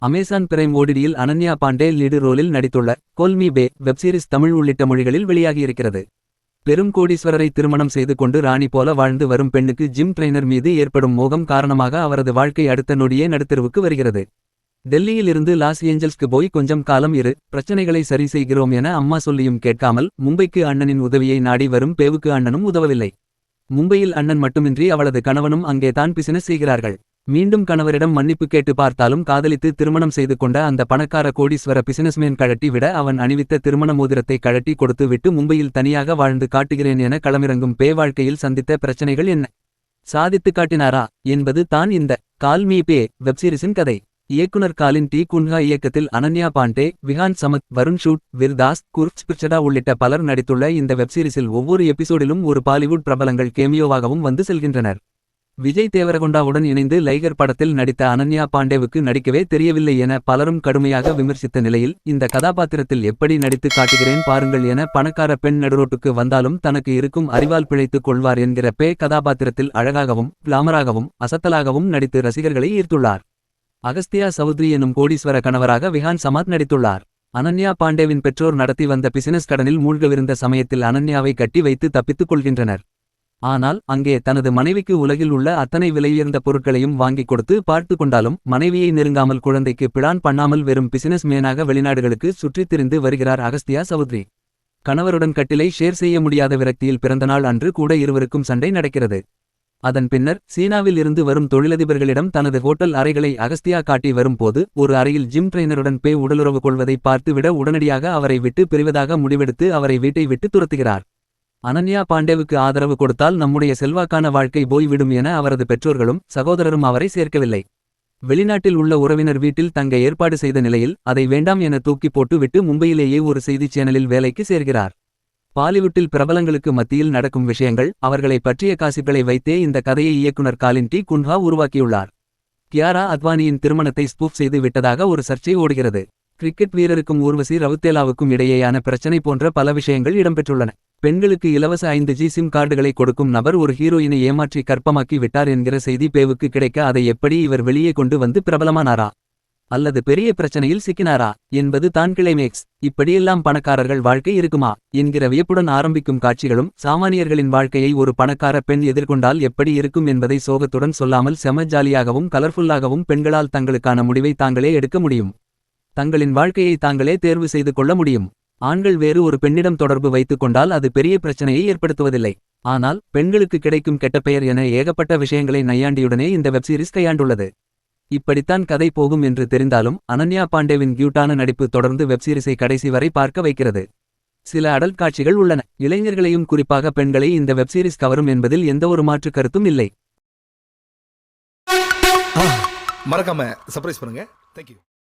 Amazon prime ஓடிடியில் Ananya Pandey lead ரோலில் நடித்துள்ள கால் மீ பே வெப்சீரிஸ் தமிழ் உள்ளிட்ட மொழிகளில் வெளியாகியிருக்கிறது. பெரும் கோடீஸ்வரரை திருமணம் செய்து கொண்டு ராணி போல வாழ்ந்து வரும் பெண்ணுக்கு ஜிம் ட்ரெய்னர் மீது ஏற்படும் மோகம் காரணமாக அவரது வாழ்க்கை அடுத்த நொடியே நடுத்தெருவுக்கு வருகிறது. டெல்லியில் இருந்து லாஸ் ஏஞ்சல்ஸ்க்கு போய் கொஞ்சம் காலம் இரு, பிரச்சனைகளை சரி செய்கிறோம் என அம்மா சொல்லியும் கேட்காமல் மும்பைக்கு அண்ணனின் உதவியை நாடி வரும் பேவுக்கு அண்ணனும் உதவவில்லை. மும்பையில் அண்ணன் மட்டுமின்றி அவளது கணவனும் அங்கேதான் பிசினஸ் செய்கிறார்கள். மீண்டும் கணவரிடம் மன்னிப்பு கேட்டு பார்த்தாலும் காதலித்து திருமணம் செய்து கொண்ட அந்த பணக்கார கோடீஸ்வர பிசினஸ்மேன் கழட்டி விட அவன் அணிவித்த திருமண மோதிரத்தை கழட்டி கொடுத்து விட்டு மும்பையில் தனியாக வாழ்ந்து காட்டுகிறேன் என களமிறங்கும் பே வாழ்க்கையில் சந்தித்த பிரச்சனைகள் என்ன சாதித்து காட்டினாரா என்பது தான் இந்த கால் மீ பே வெப்சீரிஸின் கதை. இயக்குனர் காலின் டி குன்ஹா இயக்கத்தில் அனன்யா பாண்டே, விஹான் சமத், வருண் ஷூட், விர்தாஸ், குர்ப்ஸ் பிர்ச்சடா உள்ளிட்ட பலர் நடித்துள்ள இந்த வெப்சீரிஸில் ஒவ்வொரு எபிசோடிலும் ஒரு பாலிவுட் பிரபலங்கள் கேமியோவாகவும் வந்து செல்கின்றனர். விஜய் தேவரகொண்டாவுடன் இணைந்து லைகர் படத்தில் நடித்த அனன்யா பாண்டேவுக்கு நடிக்கவே தெரியவில்லை என பலரும் கடுமையாக விமர்சித்த நிலையில் இந்த கதாபாத்திரத்தில் எப்படி நடித்து காட்டுகிறேன் பாருங்கள் என பணக்கார பெண் நடுரோட்டுக்கு வந்தாலும் தனக்கு இருக்கும் அறிவால் பிழைத்துக் கொள்வார் என்கிற பே கதாபாத்திரத்தில் அழகாகவும் கிளாமராகவும் அசத்தலாகவும் நடித்து ரசிகர்களை ஈர்த்துள்ளார். அகஸ்தியா சவுத்ரி எனும் கோடீஸ்வர கணவராக விஹான் சமாத் நடித்துள்ளார். அனன்யா பாண்டேவின் பெற்றோர் நடத்தி வந்த பிசினஸ் கடனில் மூழ்கவிருந்த சமயத்தில் அனன்யாவை கட்டி வைத்து தப்பித்துக் கொள்கின்றனர். ஆனால் அங்கே தனது மனைவிக்கு உலகில் உள்ள அத்தனை விலையுயர்ந்த பொருட்களையும் வாங்கிக் கொடுத்து பார்த்து கொண்டாலும் மனைவியை நெருங்காமல் குழந்தைக்கு பிளான் பண்ணாமல் வெறும் பிசினஸ் மேனாக வெளிநாடுகளுக்கு சுற்றித் திரிந்து வருகிறார் அகஸ்தியா சவுத்ரி. கணவருடன் கட்டிலை ஷேர் செய்ய முடியாத விரக்தியில் பிறந்தநாள் அன்று கூட இருவருக்கும் சண்டை நடக்கிறது. அதன் பின்னர் சீனாவில் இருந்து வரும் தொழிலதிபர்களிடம் தனது ஹோட்டல் அறைகளை அகஸ்தியா காட்டி வரும்போது ஒரு அறையில் ஜிம் ட்ரெய்னருடன் பே உடலுறவு கொள்வதை பார்த்துவிட உடனடியாக அவரை விட்டு பிரிவதாக முடிவெடுத்து அவரை வீட்டை விட்டு துரத்துகிறார். அனன்யா பாண்டேவுக்கு ஆதரவு கொடுத்தால் நம்முடைய செல்வாக்கான வாழ்க்கை போய்விடும் என அவரது பெற்றோர்களும் சகோதரரும் அவரை சேர்க்கவில்லை. வெளிநாட்டில் உள்ள உறவினர் வீட்டில் தங்க ஏற்பாடு செய்த நிலையில் அதை வேண்டாம் என தூக்கி போட்டு விட்டு மும்பையிலேயே ஒரு செய்திச் சேனலில் வேலைக்கு சேர்கிறார். பாலிவுட்டில் பிரபலங்களுக்கு மத்தியில் நடக்கும் விஷயங்கள், அவர்களை பற்றிய காசிப்களை வைத்தே இந்த கதையை இயக்குனர் காலின் டி குன்ஹா உருவாக்கியுள்ளார். கியாரா அத்வானியின் திருமணத்தை ஸ்பூஃப் செய்து விட்டதாக ஒரு சர்ச்சை ஓடுகிறது. கிரிக்கெட் வீரருக்கும் ஊர்வசி ரவுத்தேலாவுக்கும் இடையேயான பிரச்சனை போன்ற பல விஷயங்கள் இடம்பெற்றுள்ளன. பெண்களுக்கு இலவச 5G சிம் கார்டுகளை கொடுக்கும் நபர் ஒரு ஹீரோயினை ஏமாற்றி கற்பமாக்கி விட்டார் என்கிற செய்தி பேவுக்கு கிடைக்க அதை எப்படி இவர் வெளியே கொண்டு வந்து பிரபலமானாரா அல்லது பெரிய பிரச்சனையில் சிக்கினாரா என்பது தான் கிளைமேக்ஸ். இப்படியெல்லாம் பணக்காரர்கள் வாழ்க்கை இருக்குமா என்கிற வியப்புடன் ஆரம்பிக்கும் காட்சிகளும் சாமானியர்களின் வாழ்க்கையை ஒரு பணக்கார பெண் எதிர்கொண்டால் எப்படி இருக்கும் என்பதை சோகத்துடன் சொல்லாமல் செம ஜாலியாகவும் கலர்ஃபுல்லாகவும் பெண்களால் தங்களுக்கான முடிவை தாங்களே எடுக்க முடியும். தங்களின் வாழ்க்கையை தாங்களே தேர்வு செய்து கொள்ள முடியும். ஆண்கள் வேறு ஒரு பெண்ணிடம் தொடர்பு வைத்துக் கொண்டால் அது பெரிய பிரச்சனையை ஏற்படுத்துவதில்லை. ஆனால் பெண்களுக்கு கிடைக்கும் கெட்ட பெயர் என ஏகப்பட்ட விஷயங்களை நையாண்டியுடனே இந்த வெப்சீரிஸ் கையாண்டுள்ளது. இப்படித்தான் கதை போகும் என்று தெரிந்தாலும் அனன்யா பாண்டேவின் கியூட்டான நடிப்பு தொடர்ந்து வெப்சீரிஸை கடைசி வரை பார்க்க வைக்கிறது. சில அடல்ட் காட்சிகள் உள்ளன. இளைஞர்களையும் குறிப்பாக பெண்களை இந்த வெப்சீரிஸ் கவரும் என்பதில் எந்தவொரு மாற்று கருத்தும் இல்லை. மறக்காம சர்ப்ரைஸ் பண்ணுங்க. தேங்க்யூ.